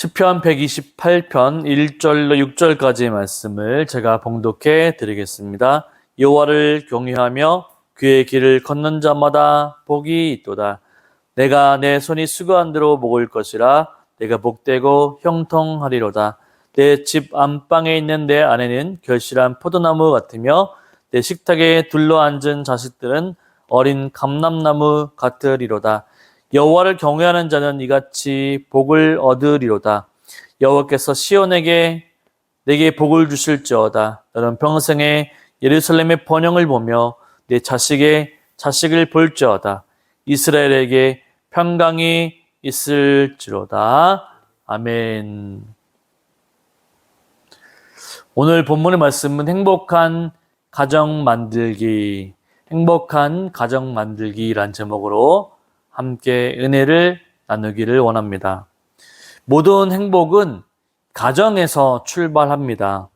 시편 128편 1절로 6절까지의 말씀을 제가 봉독해 드리겠습니다. 여호와를 경외하며 그의 길을 걷는 자마다 복이 있도다. 내가 내 손이 수고한 대로 먹을 것이라. 내가 복되고 형통하리로다. 내 집 안방에 있는 내 아내는 결실한 포도나무 같으며 내 식탁에 둘러앉은 자식들은 어린 감람나무 같으리로다. 여호와를 경외하는 자는 이같이 복을 얻으리로다. 여호와께서 시온에게 내게 복을 주실지어다. 너는 평생에 예루살렘의 번영을 보며 내 자식의 자식을 볼지어다. 이스라엘에게 평강이 있을지로다. 아멘. 오늘 본문의 말씀은 행복한 가정 만들기라는 제목으로 함께 은혜를 나누기를 원합니다. 모든 행복은 가정에서 출발합니다.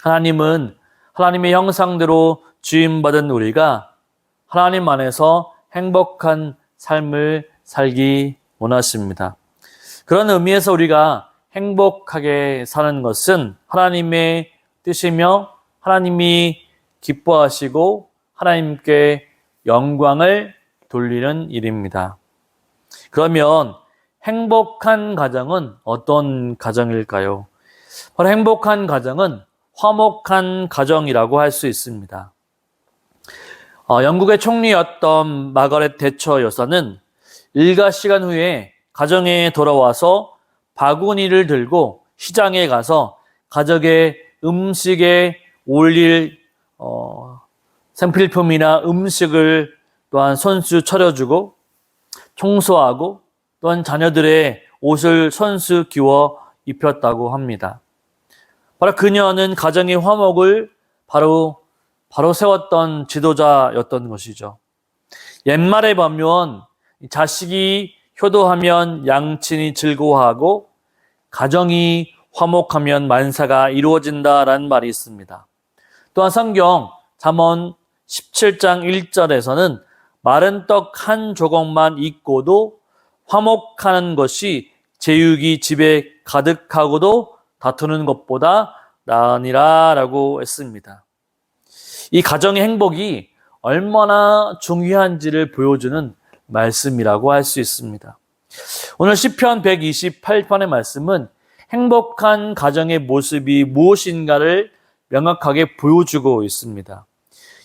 하나님은 하나님의 형상대로 지음받은 우리가 하나님 안에서 행복한 삶을 살기 원하십니다. 그런 의미에서 우리가 행복하게 사는 것은 하나님의 뜻이며 하나님이 기뻐하시고 하나님께 영광을 돌리는 일입니다. 그러면 행복한 가정은 어떤 가정일까요? 바로 행복한 가정은 화목한 가정이라고 할 수 있습니다. 영국의 총리였던 마거렛 대처 여사는 일과 시간 후에 가정에 돌아와서 바구니를 들고 시장에 가서 가족의 음식에 올릴 생필품이나 음식을 또한 손수 차려주고 청소하고 또한 자녀들의 옷을 손수 기워 입혔다고 합니다. 바로 그녀는 가정의 화목을 바로 세웠던 지도자였던 것이죠. 옛말에 보면 자식이 효도하면 양친이 즐거워하고 가정이 화목하면 만사가 이루어진다라는 말이 있습니다. 또한 성경 잠언 17장 1절에서는 마른 떡 한 조각만 있고도 화목하는 것이 제육이 집에 가득하고도 다투는 것보다 나으니라 라고 했습니다. 이 가정의 행복이 얼마나 중요한지를 보여주는 말씀이라고 할 수 있습니다. 오늘 시편 128편의 말씀은 행복한 가정의 모습이 무엇인가를 명확하게 보여주고 있습니다.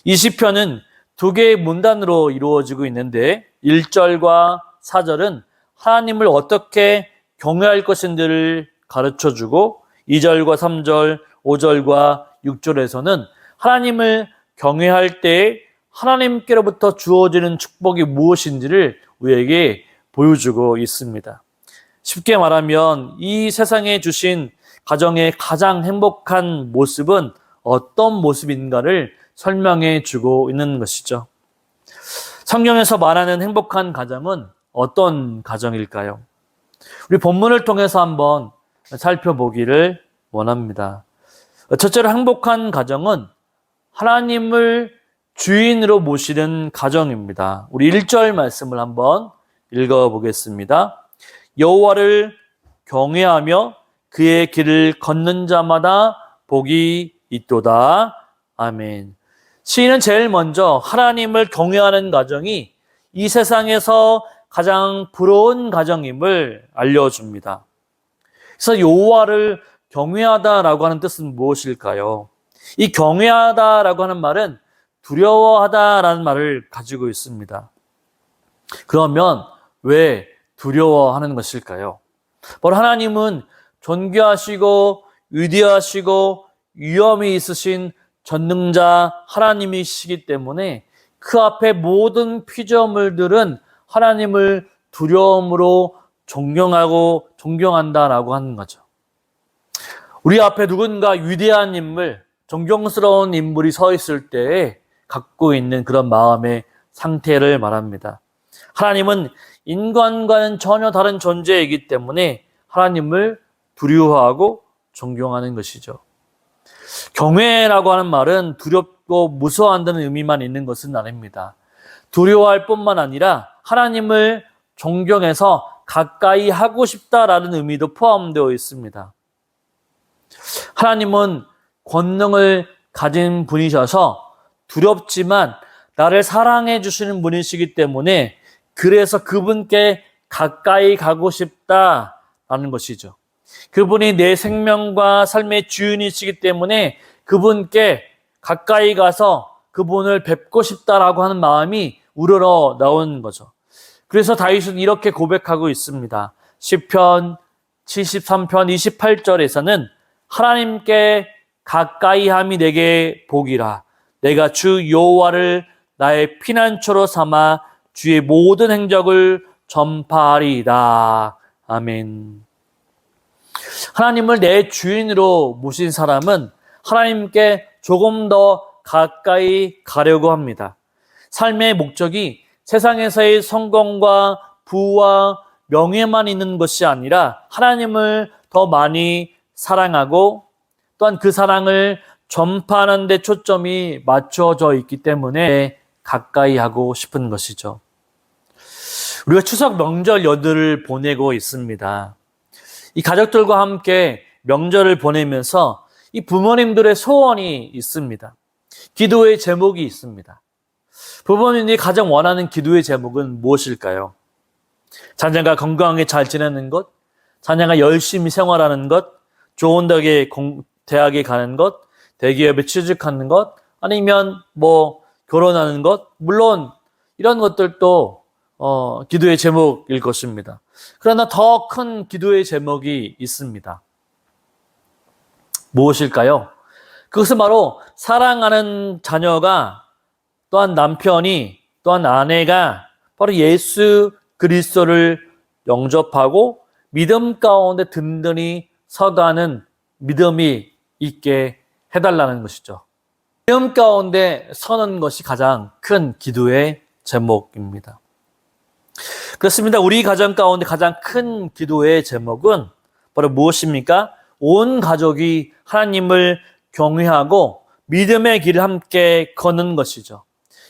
이 시편은 두 개의 문단으로 이루어지고 있는데 1절과 4절은 하나님을 어떻게 경외할 것인지를 가르쳐주고 2절과 3절, 5절과 6절에서는 하나님을 경외할 때 하나님께로부터 주어지는 축복이 무엇인지를 우리에게 보여주고 있습니다. 쉽게 말하면 이 세상에 주신 가정의 가장 행복한 모습은 어떤 모습인가를 설명해 주고 있는 것이죠. 성경에서 말하는 행복한 가정은 어떤 가정일까요? 우리 본문을 통해서 한번 살펴보기를 원합니다. 첫째로 행복한 가정은 하나님을 주인으로 모시는 가정입니다. 우리 1절 말씀을 한번 읽어보겠습니다. 여호와를 경외하며 그의 길을 걷는 자마다 복이 있도다. 아멘. 시인은 제일 먼저 하나님을 경외하는 가정이 이 세상에서 가장 부러운 가정임을 알려줍니다. 그래서 여호와를 경외하다라고 하는 뜻은 무엇일까요? 이 경외하다라고 하는 말은 두려워하다라는 말을 가지고 있습니다. 그러면 왜 두려워하는 것일까요? 바로 하나님은 존귀하시고 위대하시고 위엄이 있으신 전능자 하나님이시기 때문에 그 앞에 모든 피조물들은 하나님을 두려움으로 존경한다라고 하는 거죠. 우리 앞에 누군가 위대한 인물, 존경스러운 인물이 서 있을 때에 갖고 있는 그런 마음의 상태를 말합니다. 하나님은 인간과는 전혀 다른 존재이기 때문에 하나님을 두려워하고 존경하는 것이죠. 경외라고 하는 말은 두렵고 무서워한다는 의미만 있는 것은 아닙니다. 두려워할 뿐만 아니라 하나님을 존경해서 가까이 하고 싶다라는 의미도 포함되어 있습니다. 하나님은 권능을 가진 분이셔서 두렵지만 나를 사랑해 주시는 분이시기 때문에 그래서 그분께 가까이 가고 싶다라는 것이죠. 그분이 내 생명과 삶의 주인이시기 때문에 그분께 가까이 가서 그분을 뵙고 싶다라고 하는 마음이 우러러 나오는 거죠. 그래서 다윗은 이렇게 고백하고 있습니다. 시편 73편 28절에서는 하나님께 가까이함이 내게 복이라. 내가 주 여호와를 나의 피난처로 삼아 주의 모든 행적을 전파하리이다. 아멘. 하나님을 내 주인으로 모신 사람은 하나님께 조금 더 가까이 가려고 합니다. 삶의 목적이 세상에서의 성공과 부와 명예만 있는 것이 아니라 하나님을 더 많이 사랑하고 또한 그 사랑을 전파하는 데 초점이 맞춰져 있기 때문에 가까이 하고 싶은 것이죠. 우리가 추석 명절 연휴를 보내고 있습니다. 이 가족들과 함께 명절을 보내면서 이 부모님들의 소원이 있습니다. 기도의 제목이 있습니다. 부모님이 가장 원하는 기도의 제목은 무엇일까요? 자녀가 건강하게 잘 지내는 것, 자녀가 열심히 생활하는 것, 좋은 대학에 가는 것, 대기업에 취직하는 것, 아니면 결혼하는 것, 물론 이런 것들도 기도의 제목일 것입니다. 그러나 더 큰 기도의 제목이 있습니다. 무엇일까요? 그것은 바로 사랑하는 자녀가 또한 남편이 또한 아내가 바로 예수 그리스도를 영접하고 믿음 가운데 든든히 서가는 믿음이 있게 해달라는 것이죠. 믿음 가운데 서는 것이 가장 큰 기도의 제목입니다. 그렇습니다. 우리 가정 가운데 가장 큰 기도의 제목은 바로 무엇입니까? 온 가족이 하나님을 경외하고 믿음의 길을 함께 걷는 것이죠.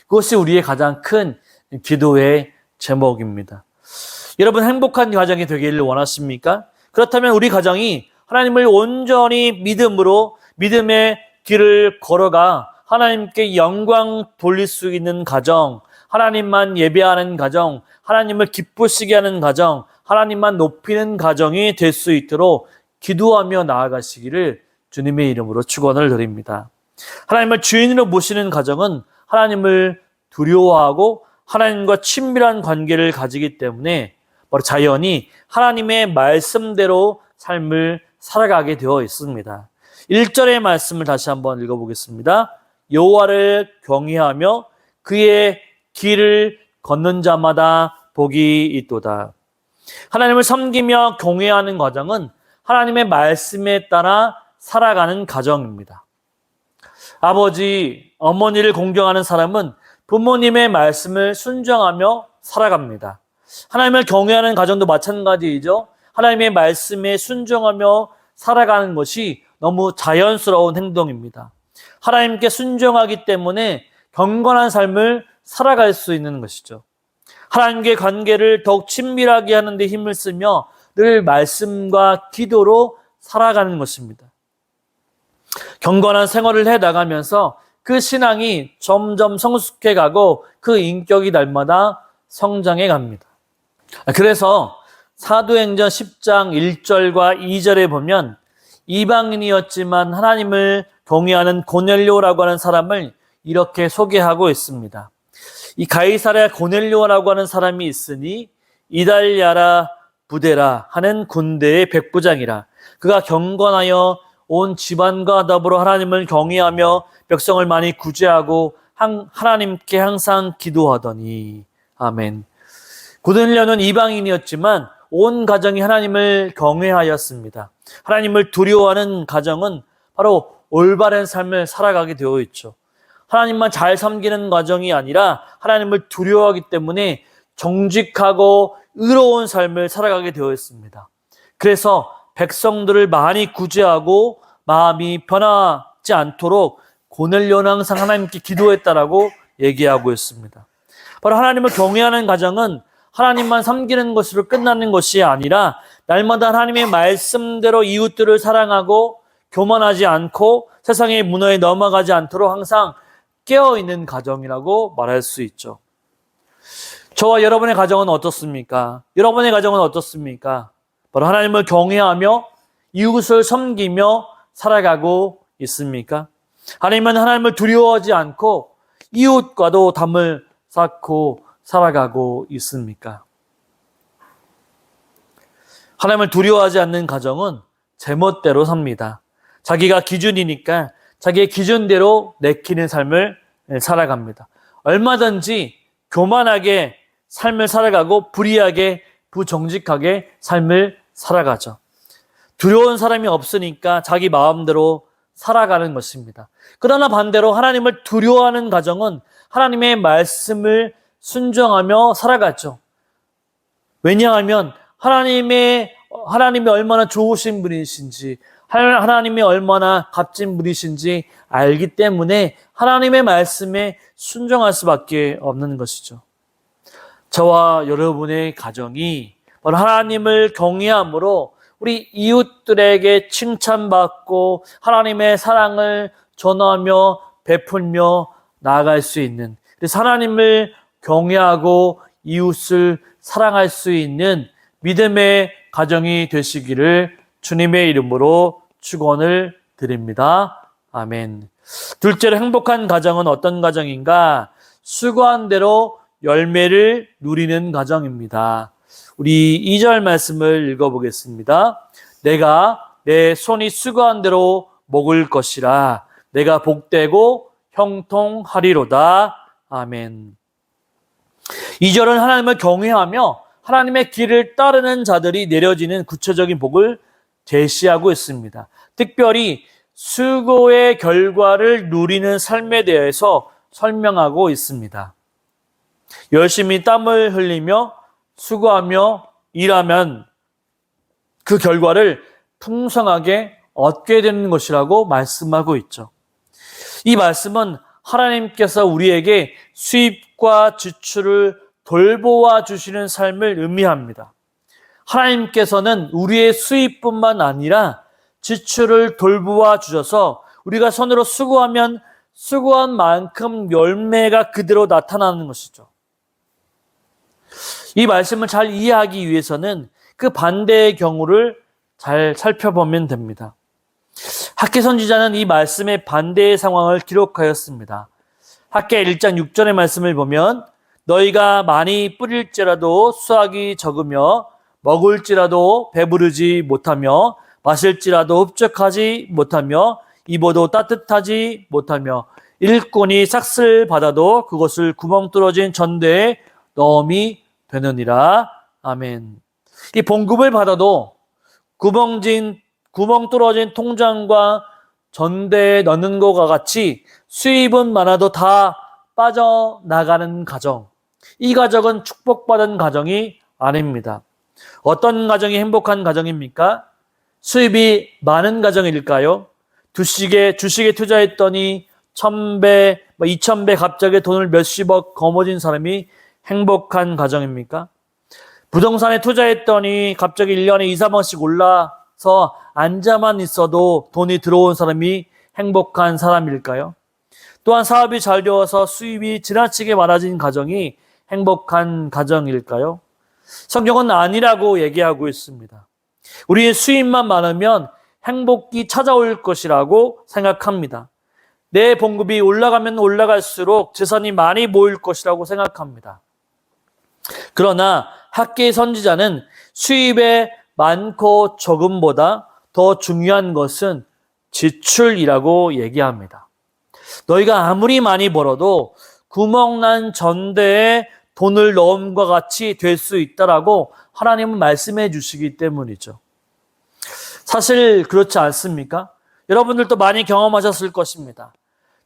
그것이 우리의 가장 큰 기도의 제목입니다. 여러분 행복한 가정이 되기를 원하십니까? 그렇다면 우리 가정이 하나님을 온전히 믿음으로 믿음의 길을 걸어가 하나님께 영광 돌릴 수 있는 가정, 하나님만 예배하는 가정, 하나님을 기쁘시게 하는 가정, 하나님만 높이는 가정이 될 수 있도록 기도하며 나아가시기를 주님의 이름으로 축원을 드립니다. 하나님을 주인으로 모시는 가정은 하나님을 두려워하고 하나님과 친밀한 관계를 가지기 때문에 바로 자연히 하나님의 말씀대로 삶을 살아가게 되어 있습니다. 1절의 말씀을 다시 한번 읽어보겠습니다. 여호와를 경외하며 그의 길을 걷는 자마다 복이 있도다. 하나님을 섬기며 경외하는 과정은 하나님의 말씀에 따라 살아가는 가정입니다. 아버지, 어머니를 공경하는 사람은 부모님의 말씀을 순종하며 살아갑니다. 하나님을 경외하는 가정도 마찬가지이죠. 하나님의 말씀에 순종하며 살아가는 것이 너무 자연스러운 행동입니다. 하나님께 순종하기 때문에 경건한 삶을 살아갈 수 있는 것이죠. 하나님과의 관계를 더욱 친밀하게 하는 데 힘을 쓰며 늘 말씀과 기도로 살아가는 것입니다. 경건한 생활을 해나가면서 그 신앙이 점점 성숙해가고 그 인격이 날마다 성장해 갑니다. 그래서 사도행전 10장 1절과 2절에 보면 이방인이었지만 하나님을 경외하는 고넬료라고 하는 사람을 이렇게 소개하고 있습니다. 이 가이사랴 고넬료라고 하는 사람이 있으니 이달랴라 부데라 하는 군대의 백부장이라. 그가 경건하여 온 집안과 더불어 하나님을 경외하며 백성을 많이 구제하고 하나님께 항상 기도하더니. 아멘. 고넬료는 이방인이었지만 온 가정이 하나님을 경외하였습니다. 하나님을 두려워하는 가정은 바로 올바른 삶을 살아가게 되어 있죠. 하나님만 잘 섬기는 가정이 아니라 하나님을 두려워하기 때문에 정직하고 의로운 삶을 살아가게 되어 있습니다. 그래서 백성들을 많이 구제하고 마음이 변하지 않도록 고넬료는 항상 하나님께 기도했다라고 얘기하고 있습니다. 바로 하나님을 경외하는 가정은 하나님만 섬기는 것으로 끝나는 것이 아니라 날마다 하나님의 말씀대로 이웃들을 사랑하고 교만하지 않고 세상의 문화에 넘어가지 않도록 항상 깨어있는 가정이라고 말할 수 있죠. 저와 여러분의 가정은 어떻습니까? 여러분의 가정은 어떻습니까? 바로 하나님을 경외하며 이웃을 섬기며 살아가고 있습니까? 아니면 하나님을 두려워하지 않고 이웃과도 담을 쌓고 살아가고 있습니까? 하나님을 두려워하지 않는 가정은 제멋대로 삽니다. 자기가 기준이니까 자기의 기준대로 내키는 삶을 살아갑니다. 얼마든지 교만하게 삶을 살아가고 불의하게 부정직하게 삶을 살아가죠. 두려운 사람이 없으니까 자기 마음대로 살아가는 것입니다. 그러나 반대로 하나님을 두려워하는 가정은 하나님의 말씀을 순종하며 살아가죠. 왜냐하면 하나님이 얼마나 좋으신 분이신지, 하나님이 얼마나 값진 분이신지 알기 때문에 하나님의 말씀에 순종할 수밖에 없는 것이죠. 저와 여러분의 가정이 바로 하나님을 경외함으로 우리 이웃들에게 칭찬받고 하나님의 사랑을 전하며 베풀며 나아갈 수 있는, 그래서 하나님을 경외하고 이웃을 사랑할 수 있는 믿음의 가정이 되시기를 주님의 이름으로 축원을 드립니다. 아멘. 둘째로, 행복한 가정은 어떤 가정인가? 수고한 대로 열매를 누리는 가정입니다. 우리 2절 말씀을 읽어보겠습니다. 내가 내 손이 수고한 대로 먹을 것이라. 내가 복되고 형통하리로다. 아멘. 2절은 하나님을 경외하며 하나님의 길을 따르는 자들이 내려지는 구체적인 복을 제시하고 있습니다. 특별히 수고의 결과를 누리는 삶에 대해서 설명하고 있습니다. 열심히 땀을 흘리며 수고하며 일하면 그 결과를 풍성하게 얻게 되는 것이라고 말씀하고 있죠. 이 말씀은 하나님께서 우리에게 수입과 지출을 돌보아 주시는 삶을 의미합니다. 하나님께서는 우리의 수입뿐만 아니라 지출을 돌보아 주셔서 우리가 손으로 수고하면 수고한 만큼 열매가 그대로 나타나는 것이죠. 이 말씀을 잘 이해하기 위해서는 그 반대의 경우를 잘 살펴보면 됩니다. 학개 선지자는 이 말씀의 반대의 상황을 기록하였습니다. 학개 1장 6절의 말씀을 보면 너희가 많이 뿌릴지라도 수확이 적으며 먹을지라도 배부르지 못하며 마실지라도 흡족하지 못하며 입어도 따뜻하지 못하며 일꾼이 삭슬 받아도 그것을 구멍 뚫어진 전대에 넣음이 되느니라. 아멘. 이 봉급을 받아도 구멍 뚫어진 통장과 전대에 넣는 것과 같이 수입은 많아도 다 빠져나가는 가정. 이 가정은 축복받은 가정이 아닙니다. 어떤 가정이 행복한 가정입니까? 수입이 많은 가정일까요? 주식에 투자했더니 1000배, 2000배 갑자기 돈을 몇십억 거머쥔 사람이 행복한 가정입니까? 부동산에 투자했더니 갑자기 1년에 2, 3억씩 올라서 앉아만 있어도 돈이 들어온 사람이 행복한 사람일까요? 또한 사업이 잘 되어서 수입이 지나치게 많아진 가정이 행복한 가정일까요? 성경은 아니라고 얘기하고 있습니다. 우리의 수입만 많으면 행복이 찾아올 것이라고 생각합니다. 내 봉급이 올라가면 올라갈수록 재산이 많이 모일 것이라고 생각합니다. 그러나 학개의 선지자는 수입의 많고 적음보다 더 중요한 것은 지출이라고 얘기합니다. 너희가 아무리 많이 벌어도 구멍난 전대에 돈을 넣음과 같이 될 수 있다라고 하나님은 말씀해 주시기 때문이죠. 사실 그렇지 않습니까? 여러분들도 많이 경험하셨을 것입니다.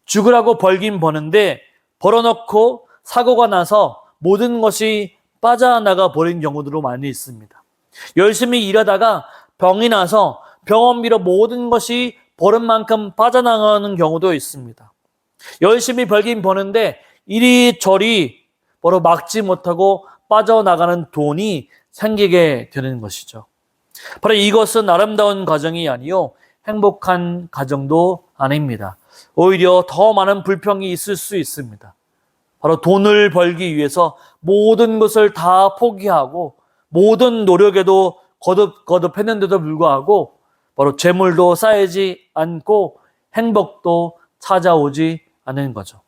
죽으라고 벌긴 버는데 벌어놓고 사고가 나서 모든 것이 빠져나가 버린 경우도 많이 있습니다. 열심히 일하다가 병이 나서 병원비로 모든 것이 버는 만큼 빠져나가는 경우도 있습니다. 열심히 벌긴 버는데 이리저리 막지 못하고 빠져나가는 돈이 생기게 되는 것이죠. 바로 이것은 아름다운 가정이 아니요 행복한 가정도 아닙니다. 오히려 더 많은 불평이 있을 수 있습니다. 바로 돈을 벌기 위해서 모든 것을 다 포기하고 모든 노력에도 거듭했는데도 불구하고 바로 재물도 쌓이지 않고 행복도 찾아오지 않은 거죠.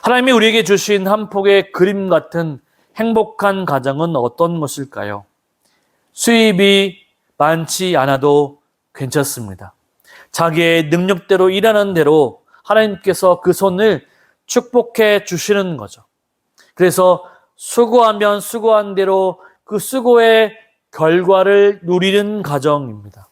하나님이 우리에게 주신 한 폭의 그림 같은 행복한 가정은 어떤 것일까요? 수입이 많지 않아도 괜찮습니다. 자기의 능력대로 일하는 대로 하나님께서 그 손을 축복해 주시는 거죠. 그래서 수고하면 수고한 대로 그 수고의 결과를 누리는 가정입니다.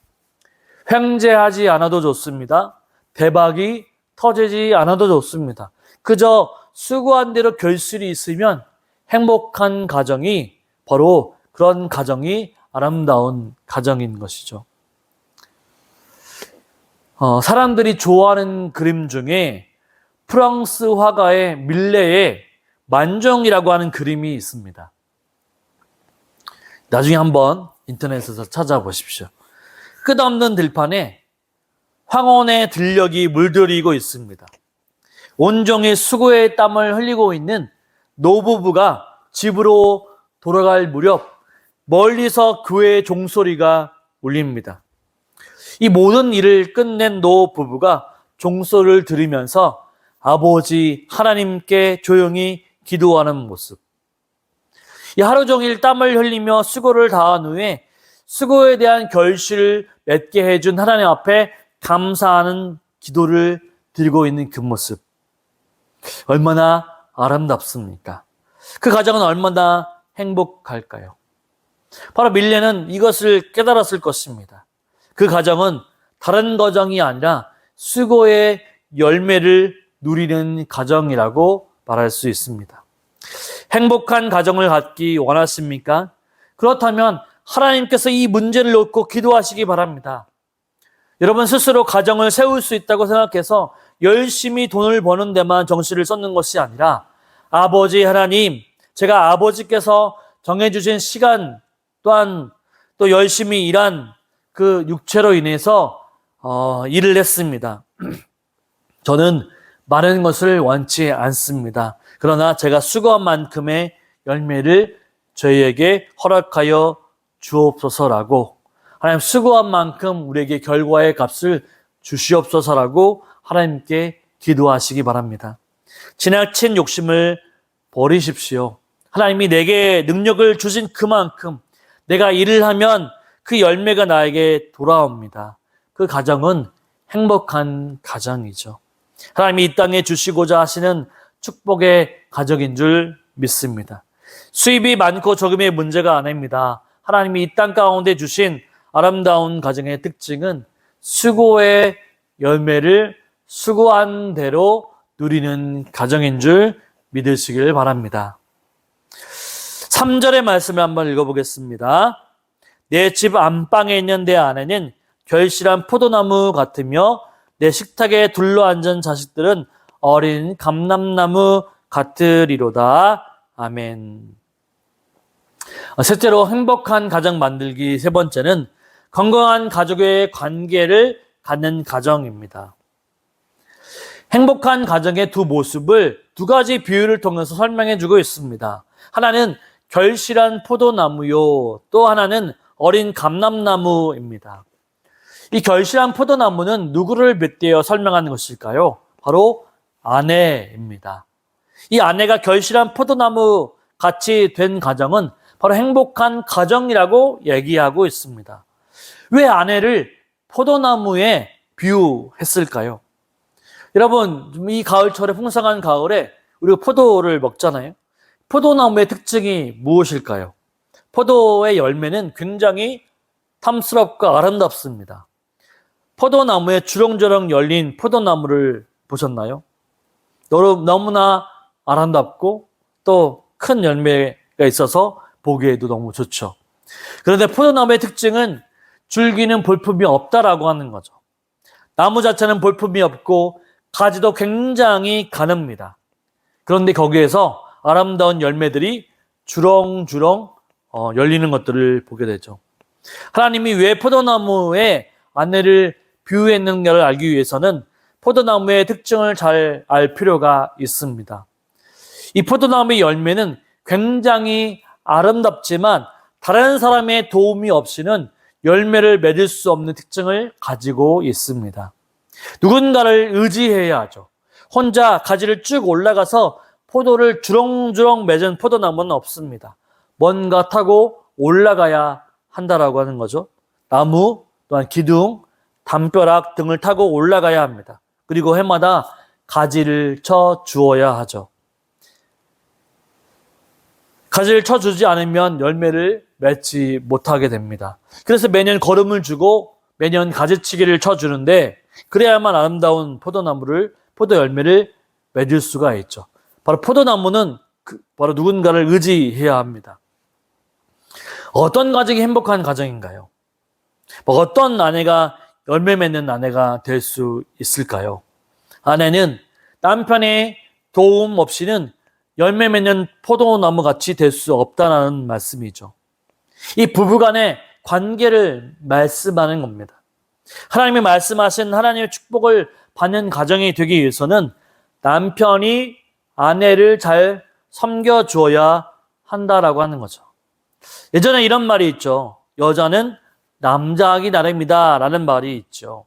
횡재하지 않아도 좋습니다. 대박이 터지지 않아도 좋습니다. 그저 수고한 대로 결실이 있으면 행복한 가정이 바로 그런 가정이 아름다운 가정인 것이죠. 사람들이 좋아하는 그림 중에 프랑스 화가의 밀레의 만종이라고 하는 그림이 있습니다. 나중에 한번 인터넷에서 찾아보십시오. 끝없는 들판에 황혼의 들녘이 물들이고 있습니다. 온종일 수고의 땀을 흘리고 있는 노부부가 집으로 돌아갈 무렵 멀리서 그의 종소리가 울립니다. 이 모든 일을 끝낸 노부부가 종소리를 들으면서 아버지 하나님께 조용히 기도하는 모습. 이 하루 종일 땀을 흘리며 수고를 다한 후에 수고에 대한 결실을 맺게 해준 하나님 앞에 감사하는 기도를 드리고 있는 그 모습. 얼마나 아름답습니까? 그 가정은 얼마나 행복할까요? 바로 밀레는 이것을 깨달았을 것입니다. 그 가정은 다른 가정이 아니라 수고의 열매를 누리는 가정이라고 말할 수 있습니다. 행복한 가정을 갖기 원하십니까? 그렇다면 하나님께서 이 문제를 놓고 기도하시기 바랍니다. 여러분 스스로 가정을 세울 수 있다고 생각해서 열심히 돈을 버는 데만 정신을 쏟는 것이 아니라 아버지 하나님, 제가 아버지께서 정해주신 시간 또한 또 열심히 일한 그 육체로 인해서 일을 했습니다. 저는 많은 것을 원치 않습니다. 그러나 제가 수고한 만큼의 열매를 저희에게 허락하여 주옵소서라고, 하나님 수고한 만큼 우리에게 결과의 값을 주시옵소서라고 하나님께 기도하시기 바랍니다. 지나친 욕심을 버리십시오. 하나님이 내게 능력을 주신 그만큼 내가 일을 하면 그 열매가 나에게 돌아옵니다. 그 가정은 행복한 가정이죠. 하나님이 이 땅에 주시고자 하시는 축복의 가정인 줄 믿습니다. 수입이 많고 적음의 문제가 아닙니다. 하나님이 이 땅 가운데 주신 아름다운 가정의 특징은 수고의 열매를 수고한 대로 누리는 가정인 줄 믿으시길 바랍니다. 3절의 말씀을 한번 읽어보겠습니다. 내 집 안방에 있는 내 아내는 결실한 포도나무 같으며 내 식탁에 둘러앉은 자식들은 어린 감람나무 같으리로다. 아멘. 셋째로 행복한 가정 만들기 세 번째는 건강한 가족의 관계를 갖는 가정입니다. 행복한 가정의 두 모습을 두 가지 비유를 통해서 설명해 주고 있습니다. 하나는 결실한 포도나무요, 또 하나는 어린 감람나무입니다. 이 결실한 포도나무는 누구를 빗대어 설명하는 것일까요? 바로 아내입니다. 이 아내가 결실한 포도나무 같이 된 가정은 바로 행복한 가정이라고 얘기하고 있습니다. 왜 아내를 포도나무에 비유했을까요? 여러분, 이 가을철에 풍성한 가을에 우리가 포도를 먹잖아요. 포도나무의 특징이 무엇일까요? 포도의 열매는 굉장히 탐스럽고 아름답습니다. 포도나무에 주렁주렁 열린 포도나무를 보셨나요? 너무나 아름답고 또 큰 열매가 있어서 보기에도 너무 좋죠. 그런데 포도나무의 특징은 줄기는 볼품이 없다라고 하는 거죠. 나무 자체는 볼품이 없고 가지도 굉장히 가늡니다. 그런데 거기에서 아름다운 열매들이 주렁주렁 열리는 것들을 보게 되죠. 하나님이 왜 포도나무에 안내를 비유했는가를 알기 위해서는 포도나무의 특징을 잘 알 필요가 있습니다. 이 포도나무의 열매는 굉장히 아름답지만 다른 사람의 도움이 없이는 열매를 맺을 수 없는 특징을 가지고 있습니다. 누군가를 의지해야 하죠. 혼자 가지를 쭉 올라가서 포도를 주렁주렁 맺은 포도나무는 없습니다. 뭔가 타고 올라가야 한다라고 하는 거죠. 나무, 또한 기둥, 담벼락 등을 타고 올라가야 합니다. 그리고 해마다 가지를 쳐 주어야 하죠. 가지를 쳐 주지 않으면 열매를 맺지 못하게 됩니다. 그래서 매년 거름을 주고 매년 가지치기를 쳐 주는데 그래야만 아름다운 포도 열매를 맺을 수가 있죠. 바로 포도나무는 바로 누군가를 의지해야 합니다. 어떤 가정이 행복한 가정인가요? 어떤 아내가 열매 맺는 아내가 될 수 있을까요? 아내는 남편의 도움 없이는 열매 맺는 포도나무 같이 될 수 없다는 말씀이죠. 이 부부간의 관계를 말씀하는 겁니다. 하나님이 말씀하신 하나님의 축복을 받는 가정이 되기 위해서는 남편이 아내를 잘 섬겨주어야 한다라고 하는 거죠. 예전에 이런 말이 있죠. 여자는 남자하기 나름이다 라는 말이 있죠.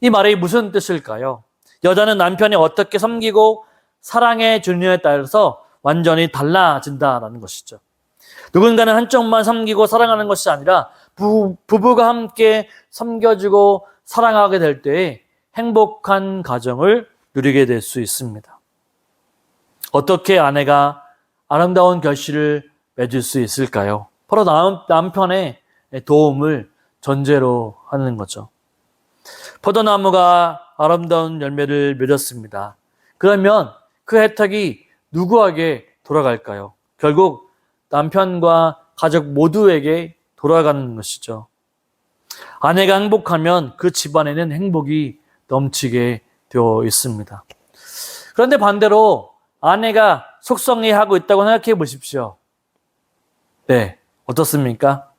이 말이 무슨 뜻일까요? 여자는 남편이 어떻게 섬기고 사랑해 주느냐에 따라서 완전히 달라진다라는 것이죠. 누군가는 한쪽만 섬기고 사랑하는 것이 아니라 부부가 함께 섬겨주고 사랑하게 될 때에 행복한 가정을 누리게 될 수 있습니다. 어떻게 아내가 아름다운 결실을 맺을 수 있을까요? 바로 남편의 도움을 전제로 하는 거죠. 포도나무가 아름다운 열매를 맺었습니다. 그러면 그 혜택이 누구에게 돌아갈까요? 결국 남편과 가족 모두에게 돌아가는 것이죠. 아내가 행복하면 그 집안에는 행복이 넘치게 되어 있습니다. 그런데 반대로 아내가 속성해하고 있다고 생각해 보십시오. 네, 어떻습니까?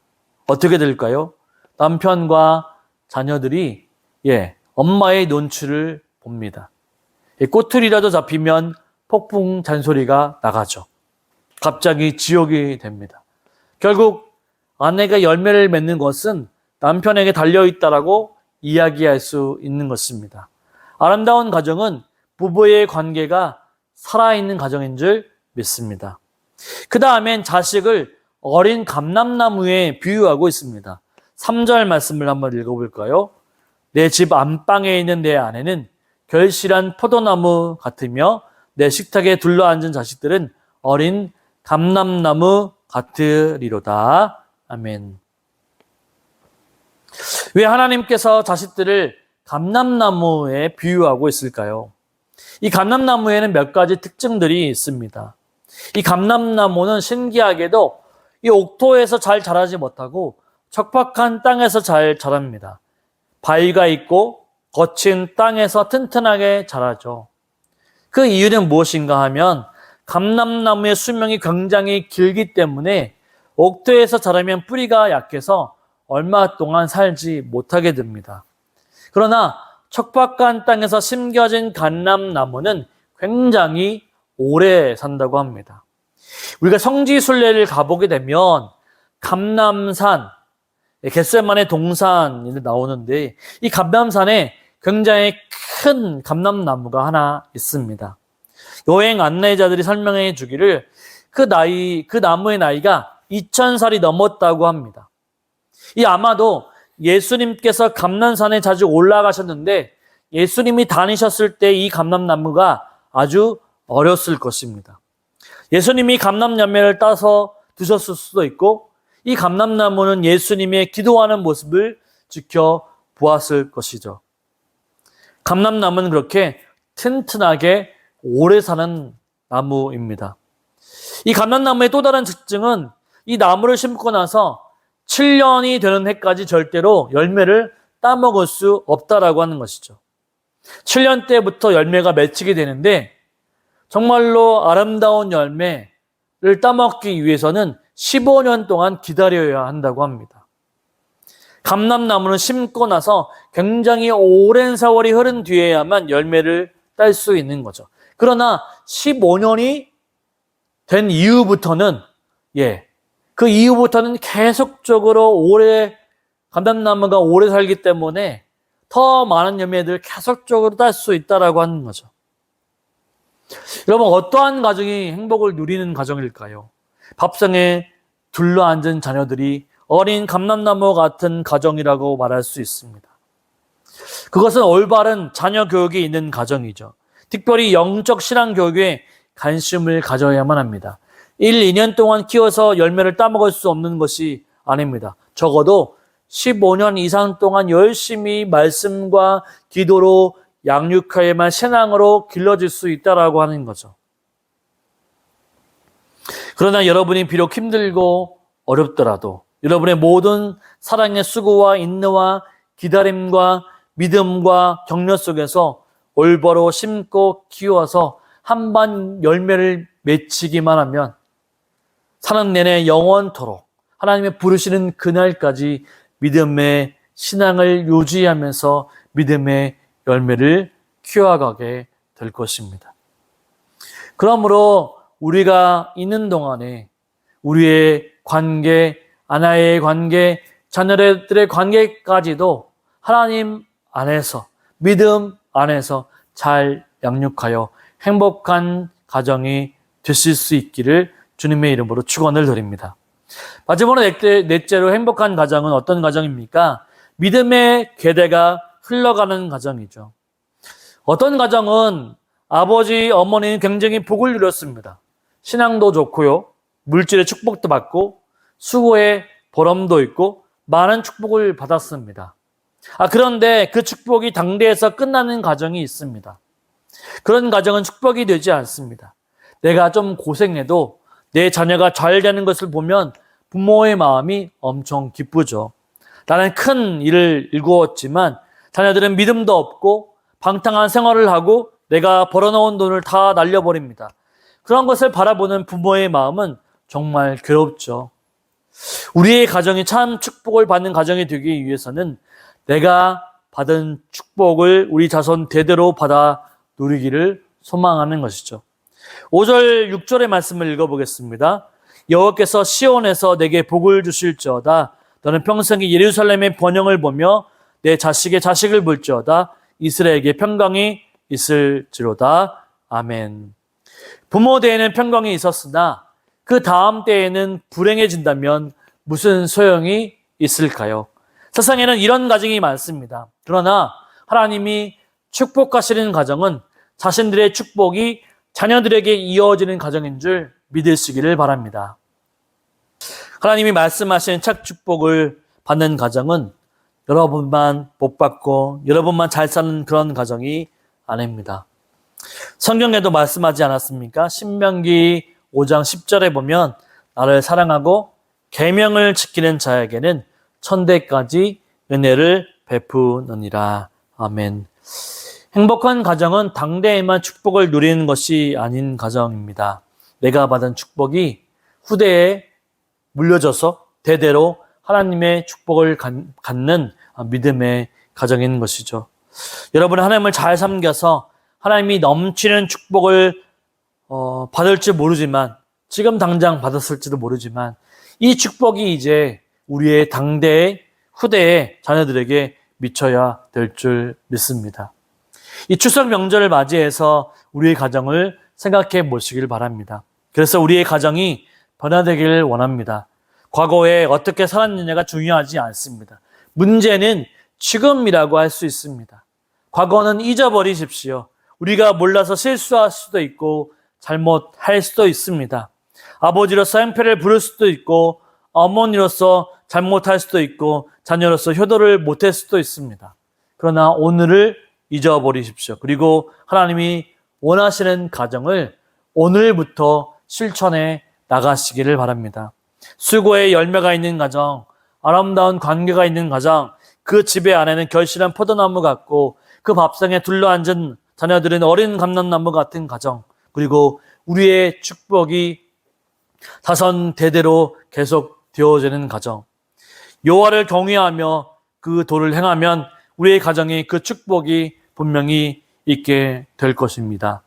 어떻게 될까요? 남편과 자녀들이 엄마의 눈치를 봅니다. 꼬투리라도 잡히면 폭풍 잔소리가 나가죠. 갑자기 지옥이 됩니다. 결국 아내가 열매를 맺는 것은 남편에게 달려있다라고 이야기할 수 있는 것입니다. 아름다운 가정은 부부의 관계가 살아있는 가정인 줄 믿습니다. 그 다음엔 자식을 어린 감람나무에 비유하고 있습니다. 3절 말씀을 한번 읽어볼까요? 내 집 안방에 있는 내 아내는 결실한 포도나무 같으며 내 식탁에 둘러앉은 자식들은 어린 감람나무 같으리로다. 아멘. 왜 하나님께서 자식들을 감람나무에 비유하고 있을까요? 이 감람나무에는 몇 가지 특징들이 있습니다. 이 감람나무는 신기하게도 이 옥토에서 잘 자라지 못하고 척박한 땅에서 잘 자랍니다. 바위가 있고 거친 땅에서 튼튼하게 자라죠. 그 이유는 무엇인가 하면 감람나무의 수명이 굉장히 길기 때문에 옥토에서 자라면 뿌리가 약해서 얼마 동안 살지 못하게 됩니다. 그러나 척박한 땅에서 심겨진 감람나무는 굉장히 오래 산다고 합니다. 우리가 성지순례를 가보게 되면 감람산, 겟세마네 동산이 나오는데 이 감람산에 굉장히 큰 감람나무가 하나 있습니다. 여행 안내자들이 설명해 주기를 그 나무의 나이가 2000살이 넘었다고 합니다. 이 아마도 예수님께서 감람산에 자주 올라가셨는데 예수님이 다니셨을 때 이 감람나무가 아주 어렸을 것입니다. 예수님이 감람 열매를 따서 드셨을 수도 있고 이 감람나무는 예수님의 기도하는 모습을 지켜보았을 것이죠. 감람나무는 그렇게 튼튼하게 오래 사는 나무입니다. 이 감람나무의 또 다른 특징은 이 나무를 심고 나서 7년이 되는 해까지 절대로 열매를 따먹을 수 없다라고 하는 것이죠. 7년 때부터 열매가 맺히게 되는데 정말로 아름다운 열매, 따먹기 위해서는 15년 동안 기다려야 한다고 합니다. 감람나무는 심고 나서 굉장히 오랜 세월이 흐른 뒤에야만 열매를 딸 수 있는 거죠. 그러나 15년이 된 이후부터는 그 이후부터는 계속적으로 감람나무가 오래 살기 때문에 더 많은 열매들을 계속적으로 딸 수 있다라고 하는 거죠. 여러분, 어떠한 가정이 행복을 누리는 가정일까요? 밥상에 둘러앉은 자녀들이 어린 감람나무 같은 가정이라고 말할 수 있습니다. 그것은 올바른 자녀 교육이 있는 가정이죠. 특별히 영적 신앙 교육에 관심을 가져야만 합니다. 1, 2년 동안 키워서 열매를 따먹을 수 없는 것이 아닙니다. 적어도 15년 이상 동안 열심히 말씀과 기도로 양육하여야만 신앙으로 길러질 수 있다라고 하는 거죠. 그러나 여러분이 비록 힘들고 어렵더라도 여러분의 모든 사랑의 수고와 인내와 기다림과 믿음과 격려 속에서 올바로 심고 키워서 한반 열매를 맺히기만 하면 사는 내내 영원토록 하나님의 부르시는 그날까지 믿음의 신앙을 유지하면서 믿음의 열매를 키워가게 될 것입니다. 그러므로 우리가 있는 동안에 우리의 관계, 아내의 관계, 자녀들의 관계까지도 하나님 안에서, 믿음 안에서 잘 양육하여 행복한 가정이 되실 수 있기를 주님의 이름으로 축원을 드립니다. 마지막으로 넷째로 행복한 가정은 어떤 가정입니까? 믿음의 궤대가 흘러가는 가정이죠. 어떤 가정은 아버지, 어머니는 굉장히 복을 누렸습니다. 신앙도 좋고요. 물질의 축복도 받고 수고의 보람도 있고 많은 축복을 받았습니다. 그런데 그 축복이 당대에서 끝나는 가정이 있습니다. 그런 가정은 축복이 되지 않습니다. 내가 좀 고생해도 내 자녀가 잘 되는 것을 보면 부모의 마음이 엄청 기쁘죠. 나는 큰 일을 일구었지만 자녀들은 믿음도 없고 방탕한 생활을 하고 내가 벌어놓은 돈을 다 날려버립니다. 그런 것을 바라보는 부모의 마음은 정말 괴롭죠. 우리의 가정이 참 축복을 받는 가정이 되기 위해서는 내가 받은 축복을 우리 자손 대대로 받아 누리기를 소망하는 것이죠. 5절, 6절의 말씀을 읽어보겠습니다. 여호와께서 시온에서 내게 복을 주실지어다. 너는 평생이 예루살렘의 번영을 보며 내 자식의 자식을 볼지어다. 이스라엘에게 평강이 있을지로다. 아멘. 부모 때에는 평강이 있었으나 그 다음 때에는 불행해진다면 무슨 소용이 있을까요? 세상에는 이런 가정이 많습니다. 그러나 하나님이 축복하시는 가정은 자신들의 축복이 자녀들에게 이어지는 가정인 줄 믿으시기를 바랍니다. 하나님이 말씀하신 축복을 받는 가정은 여러분만 복 받고 여러분만 잘 사는 그런 가정이 아닙니다. 성경에도 말씀하지 않았습니까? 신명기 5장 10절에 보면 나를 사랑하고 계명을 지키는 자에게는 천대까지 은혜를 베푸느니라. 아멘. 행복한 가정은 당대에만 축복을 누리는 것이 아닌 가정입니다. 내가 받은 축복이 후대에 물려져서 대대로 하나님의 축복을 갖는 믿음의 가정인 것이죠. 여러분은 하나님을 잘 섬겨서 하나님이 넘치는 축복을 받을지 모르지만 지금 당장 받았을지도 모르지만 이 축복이 이제 우리의 당대의 후대의 자녀들에게 미쳐야 될 줄 믿습니다. 이 추석 명절을 맞이해서 우리의 가정을 생각해 보시길 바랍니다. 그래서 우리의 가정이 변화되기를 원합니다. 과거에 어떻게 살았느냐가 중요하지 않습니다. 문제는 지금이라고 할 수 있습니다. 과거는 잊어버리십시오. 우리가 몰라서 실수할 수도 있고 잘못할 수도 있습니다. 아버지로서 행패를 부릴 수도 있고 어머니로서 잘못할 수도 있고 자녀로서 효도를 못할 수도 있습니다. 그러나 오늘을 잊어버리십시오. 그리고 하나님이 원하시는 가정을 오늘부터 실천해 나가시기를 바랍니다. 수고의 열매가 있는 가정, 아름다운 관계가 있는 가정, 그 집의 안에는 결실한 포도나무 같고 그 밥상에 둘러앉은 자녀들은 어린 감람나무 같은 가정, 그리고 우리의 축복이 자선 대대로 계속 되어지는 가정. 여호와를 경외하며 그 도를 행하면 우리의 가정에 그 축복이 분명히 있게 될 것입니다.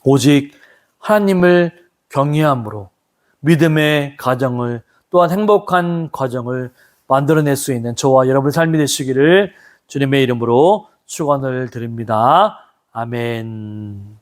오직 하나님을 경외함으로 믿음의 가정을, 또한 행복한 가정을 만들어낼 수 있는 저와 여러분의 삶이 되시기를 주님의 이름으로 축원을 드립니다. 아멘.